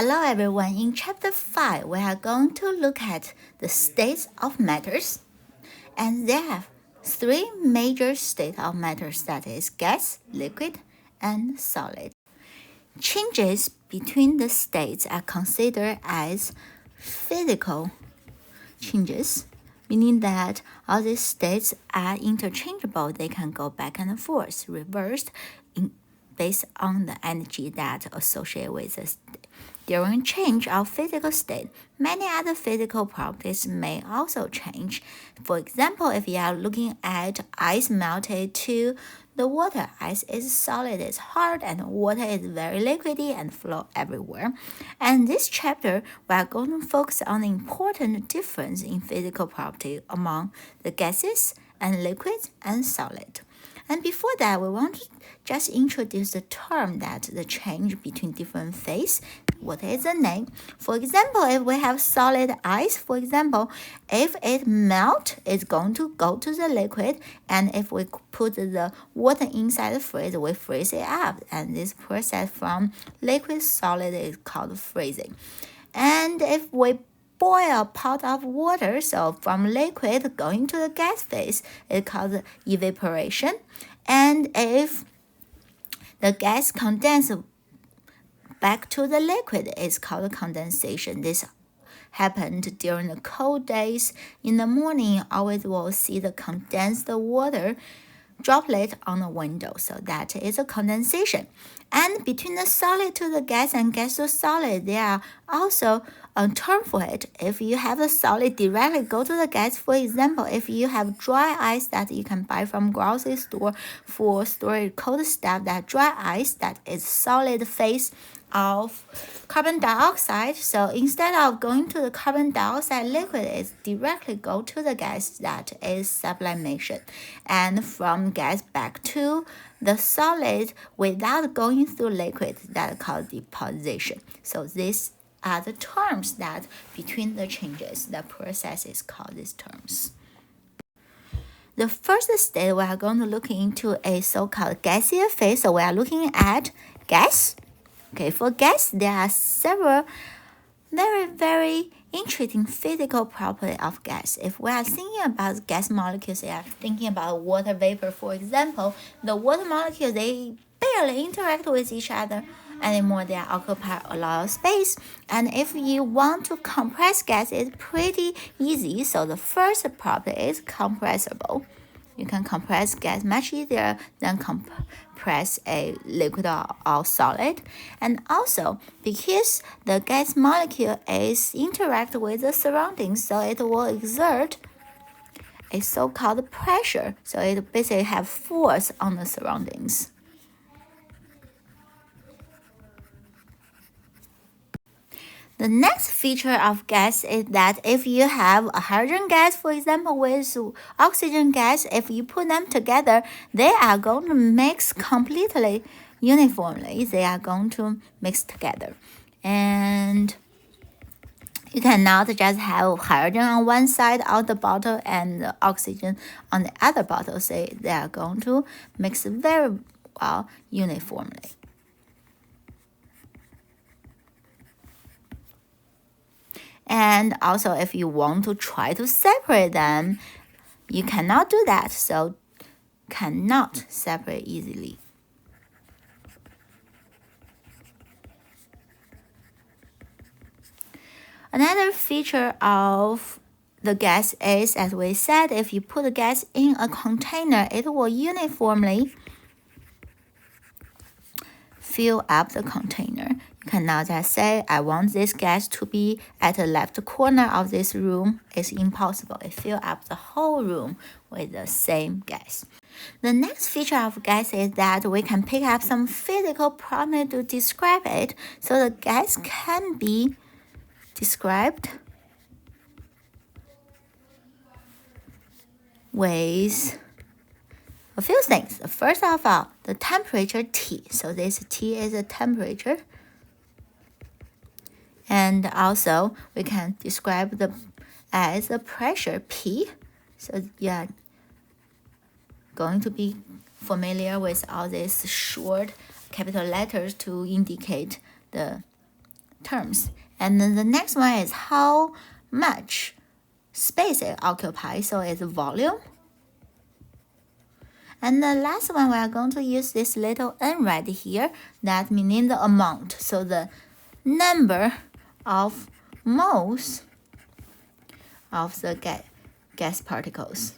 Hello everyone, in chapter 5 we are going to look at the states of matters, and there are three major states of matters, that is gas, liquid, and solid. Changes between the states are considered as physical changes, meaning that all these states are interchangeable. They can go back and forth, reversed based on the energy that associated with the state. During change of physical state, many other physical properties may also change. For example, if you are looking at ice melted to the water, ice is solid, it's hard, and water is very liquidy and flow everywhere. And this chapter, we are going to focus on the important difference in physical property among the gases and liquids and solid. And before that, we want to just introduce the term that the change between different phase. What is the name? For example, if we have solid ice, for example, if it melt, it's going to go to the liquid, and if we put the water inside the freezer, we freeze it up, and this process from liquid solid is called freezing. And if we boil a pot of water, so from liquid going to the gas phase, it's called evaporation. And if the gas condenses back to the liquid, it's called condensation. This happened during the cold days. In the morning, you always will see the condensed water droplet on the window, so that is a condensation. And between the solid to the gas and gas to solid, there are also a term for it. If you have a solid directly go to the gas, for example, if you have dry ice that you can buy from grocery store for storing cold stuff, that dry ice, that is solid phase of carbon dioxide. So instead of going to the carbon dioxide liquid, it directly go to the gas, that is sublimation. And from gas back to the solid without going through liquid, that is called deposition. So these are the terms that between the changes, the process is called these terms. The first state we are going to look into a so-called gaseous phase. So we are looking at gas. Okay, for gas, there are several very interesting physical property of gas. If we are thinking about gas molecules, we are thinking about water vapor, for example. The water molecules, they barely interact with each other anymore. They occupy a lot of space. And if you want to compress gas, it's pretty easy. So the first property is compressible. You can compress gas much easier than compress a liquid or solid. And also, because the gas molecule is interact with the surroundings, so it will exert a so-called pressure. So it basically have force on the surroundings. The next feature of gas is that if you have a hydrogen gas, for example, with oxygen gas, if you put them together, they are going to mix completely uniformly. They are going to mix together. And you cannot just have hydrogen on one side of the bottle and oxygen on the other bottle. So they are going to mix very well uniformly. And also, if you want to try to separate them, you cannot do that. So, cannot separate easily. Another feature of the gas is, as we said, if you put the gas in a container, it will uniformly fill up the container. You cannot just say, I want this gas to be at the left corner of this room. It's impossible. It fills up the whole room with the same gas. The next feature of gas is that we can pick up some physical property to describe it. So the gas can be described with a few things. First of all, the temperature T. So this T is a temperature. And also, we can describe as the pressure P. So you are going to be familiar with all these short capital letters to indicate the terms. And then the next one is how much space it occupies, so it's volume. And the last one, we are going to use this little n right here, that meaning the amount, so the number of moles of the gas particles.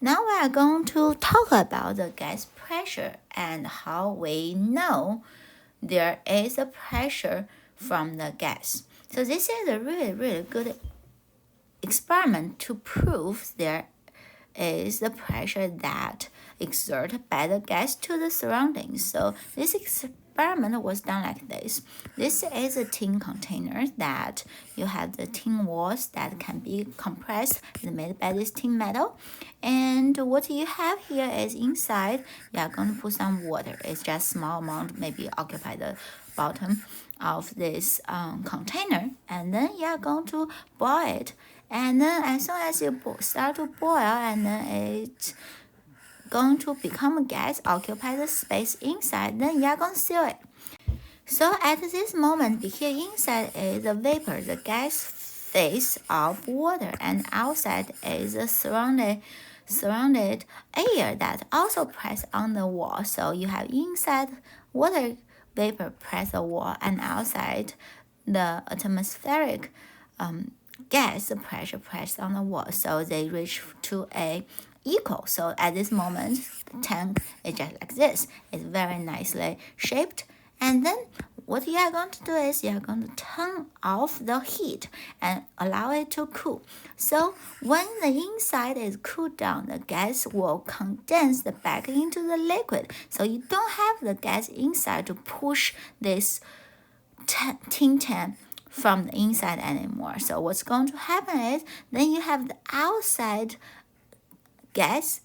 Now we are going to talk about the gas pressure and how we know there is a pressure from the gas. So this is a really good experiment to prove there is the pressure that exerted by the gas to the surroundings. So this experiment was done like this. This is a tin container that you have the tin walls that can be compressed and made by this tin metal. And what you have here is inside, you are going to put some water. It's just small amount, maybe occupy the bottom of this container. And then you are going to boil it. And then as soon as you start to boil, and then it's going to become a gas, occupy the space inside, then you are going to seal it. So at this moment, here inside is the vapor, the gas phase of water, and outside is the surrounded air that also press on the wall. So you have inside water vapor press the wall, and outside the atmospheric gas pressure pressed on the wall. So they reach to a equal. So at this moment, the tank is just like this. It's very nicely shaped. And then what you are going to do is you are going to turn off the heat and allow it to cool. So when the inside is cooled down, the gas will condense back into the liquid. So you don't have the gas inside to push this tin can from the inside anymore. So what's going to happen is then you have the outside gas,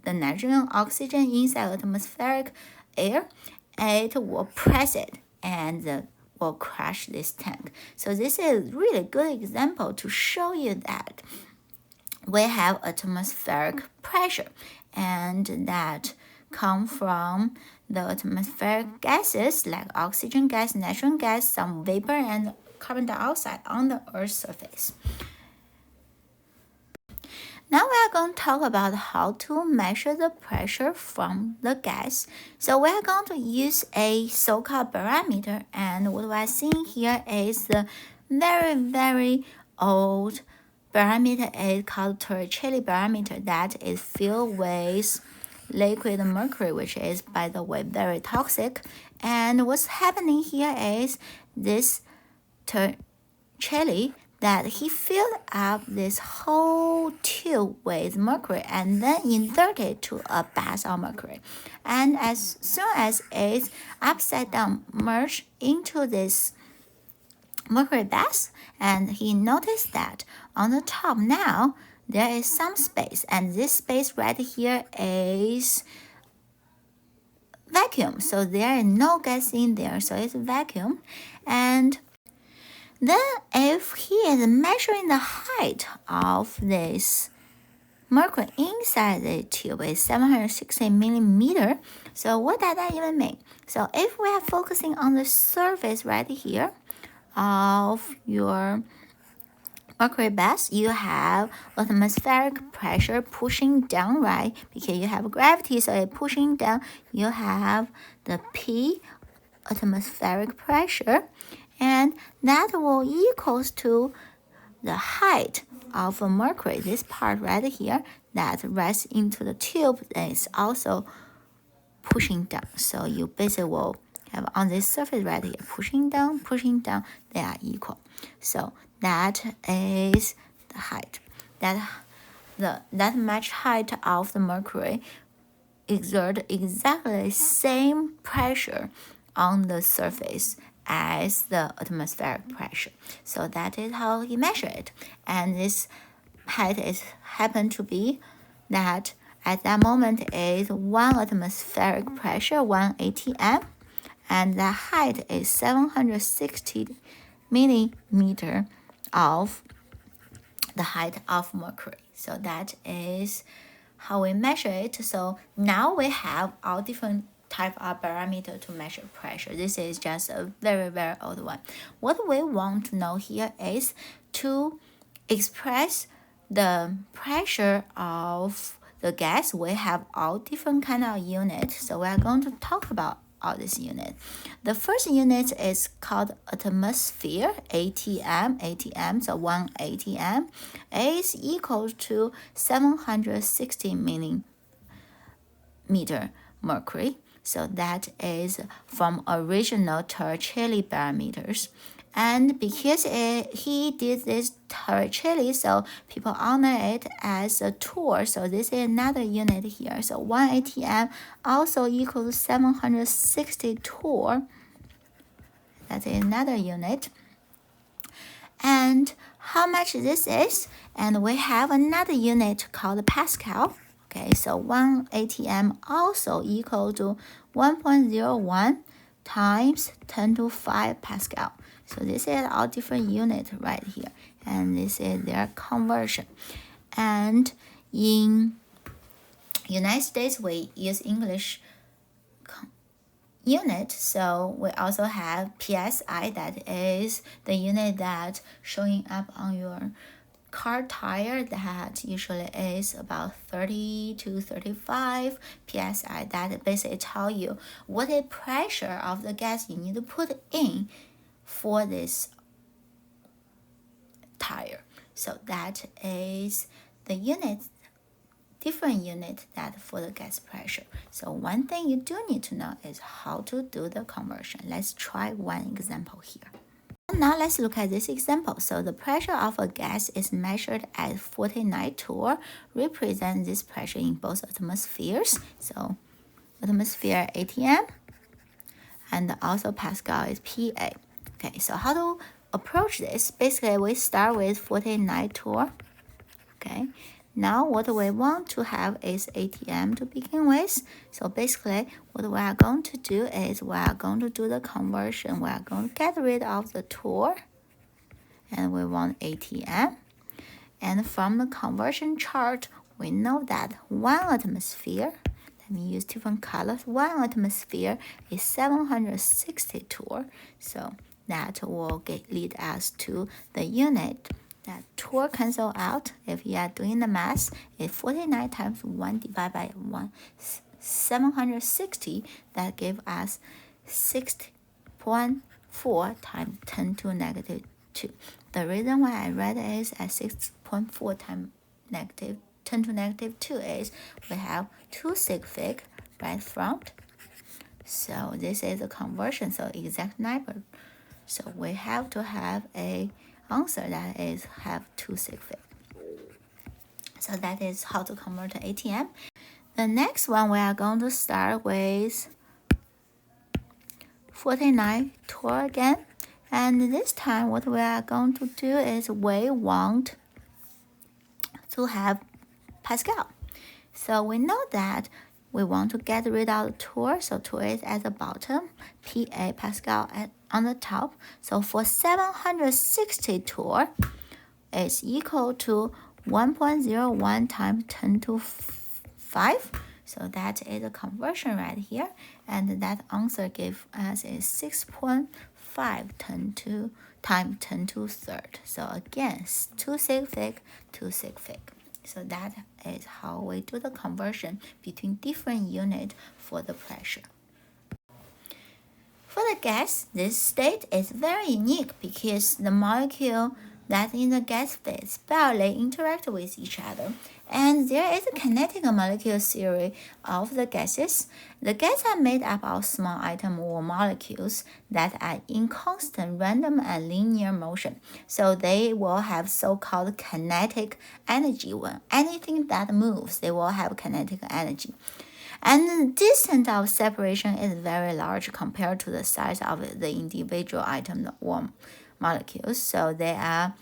the nitrogen, oxygen inside atmospheric air. It will press it and will crush this tank. So this is a really good example to show you that we have atmospheric pressure, and that come from the atmospheric gases like oxygen gas, nitrogen gas, some vapor, and carbon dioxide on the Earth's surface. Now we are going to talk about how to measure the pressure from the gas. So we are going to use a so-called barometer, and what we are seeing here is the very old barometer. Is called Torricelli barometer, that is filled with liquid mercury, which is, by the way, very toxic. And what's happening here is this Torricelli, that he filled up this whole tube with mercury and then inserted it to a bath of mercury. And as soon as it's upside down, merged into this mercury bath, and he noticed that on the top now there is some space, and this space right here is vacuum. So there is no gas in there, so it's vacuum. And then if he is measuring the height of this mercury inside the tube is 760 millimeter. So what does that even mean? So if we are focusing on the surface right here of your mercury bath, you have atmospheric pressure pushing down, right? Because you have gravity, so it's pushing down. You have the P, atmospheric pressure, and that will equals to the height of mercury, this part right here that rests into the tube, and is also pushing down. So you basically will have on this surface right here, pushing down, they are equal. So that is the height. That much height of the mercury exert exactly the same pressure on the surface as the atmospheric pressure. So that is how he measured it. And this height is happened to be that at that moment is 1 atmospheric pressure, 1 atm, and the height is 760 millimeter of the height of mercury. So that is how we measure it. So now we have all different type of parameter to measure pressure. This is just a very, very old one. What we want to know here is to express the pressure of the gas. We have all different kind of units. So we are going to talk about all these units. The first unit is called atmosphere, ATM. ATM, so 1 ATM is equal to 760 millimeter mercury. So that is from original Torricelli parameters. And because he did this Torricelli, so people honor it as a torr. So this is another unit here. So 1 ATM also equals 760 torr. That's another unit. And how much this is? And we have another unit called Pascal. Okay, so 1 ATM also equal to 1.01 times 10 to 5 Pascal. So this is all different units right here. And this is their conversion. And in United States, we use English unit. So we also have PSI, that is the unit that showing up on your car tire, that usually is about 30 to 35 psi. That basically tell you what is pressure of the gas you need to put in for this tire. So that is the unit, different unit that for the gas pressure. So one thing you do need to know is how to do the conversion. Let's try one example here. Now let's look at this example. So the pressure of a gas is measured at 49 torr, represent this pressure in both atmospheres. So atmosphere ATM, and also Pascal is PA. Okay, so how to approach this? Basically, we start with 49 torr. Okay, now what we want to have is ATM to begin with. So basically, what we are going to do is we are going to do the conversion. We are going to get rid of the torr, and we want ATM. And from the conversion chart, we know that 1 atmosphere, let me use different colors, 1 atmosphere is 760 torr. So that will lead us to the unit. That torr cancel out. If you are doing the math, it's 49 times 1 divided by 760. That gives us 6.4 times 10 to negative 2. The reason why I read it is at 6.4 times negative 10 to negative 2 is we have 2 sig fig right front. So this is a conversion, so exact number. So we have to have a answer that is have 2 sig fig. So that is how to convert to ATM. The next one, we are going to start with 49 torr again. And this time what we are going to do is we want to have Pascal. So we know that we want to get rid of the torr. So torr is at the bottom, PA Pascal on the top. So for 760 torr is equal to 1.01 times 10 to 5. So that is a conversion right here. And that answer gives us is 6.5 times 10 to third. So again, 2 sig fig, 2 sig fig. So that is how we do the conversion between different units for the pressure. For the gas, this state is very unique because the molecule that in the gas phase barely interact with each other. And there is a kinetic molecule theory of the gases. The gases are made up of small atoms or molecules that are in constant random and linear motion. So they will have so-called kinetic energy. When anything that moves, they will have kinetic energy. And the distance of separation is very large compared to the size of the individual atoms or molecules. So they are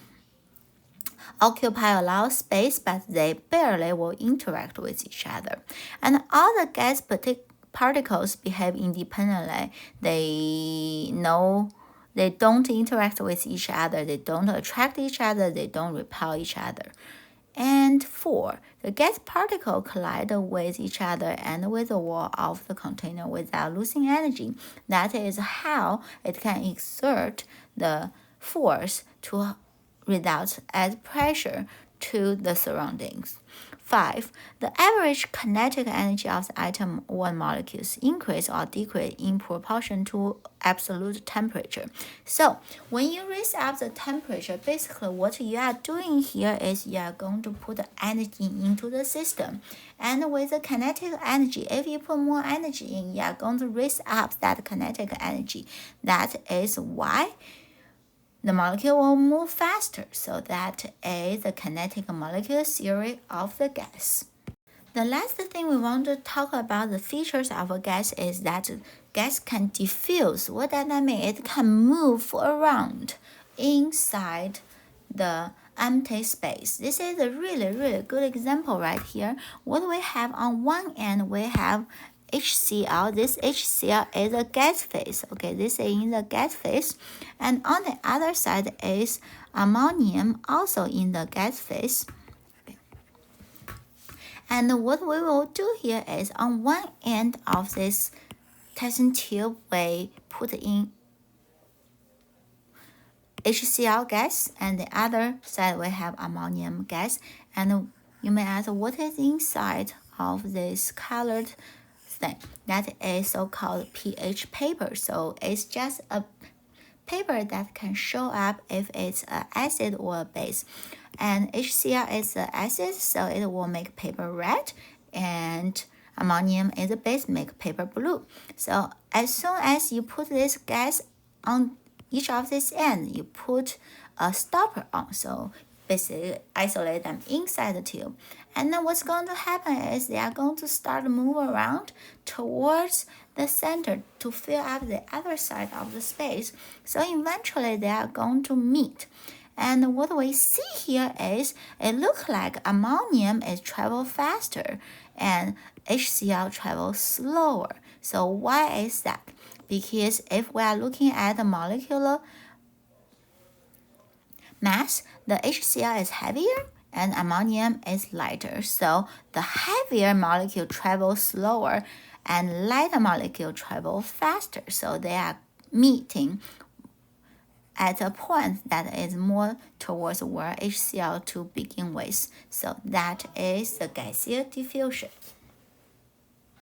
occupy a lot of space, but they barely will interact with each other. And all the gas particles behave independently. They don't interact with each other. They don't attract each other. They don't repel each other. And 4. The gas particles collide with each other and with the wall of the container without losing energy. That is how it can exert the force to result as pressure to the surroundings. 5. The average kinetic energy of the atom or molecules increase or decrease in proportion to absolute temperature. So when you raise up the temperature, basically what you are doing here is you are going to put energy into the system. And with the kinetic energy, if you put more energy in, you are going to raise up that kinetic energy. That is why the molecule will move faster. So that is the kinetic molecule theory of the gas. The last thing we want to talk about the features of a gas is that gas can diffuse. What does that mean? It can move around inside the empty space. This is a really good example right here. What we have on one end, we have HCl. This HCl is a gas phase. Okay, this is in the gas phase. And on the other side is ammonium, also in the gas phase. And what we will do here is on one end of this testing tube, we put in HCl gas, and the other side we have ammonium gas. And you may ask, what is inside of this colored thing? That is so-called pH paper. So it's just a paper that can show up if it's an acid or a base. And HCl is the acid, so it will make paper red, and ammonium is a base, make paper blue. So as soon as you put this gas on each of these ends, you put a stopper on. So basically isolate them inside the tube. And then what's going to happen is they are going to start to move around towards the center to fill up the other side of the space. So eventually they are going to meet. And what we see here is it looks like ammonium is travel faster and HCl travels slower. So why is that? Because if we are looking at the molecular mass, the HCl is heavier and ammonium is lighter. So the heavier molecule travels slower and lighter molecule travel faster. So they are meeting at a point that is more towards where HCl to begin with. So that is the gaseous diffusion.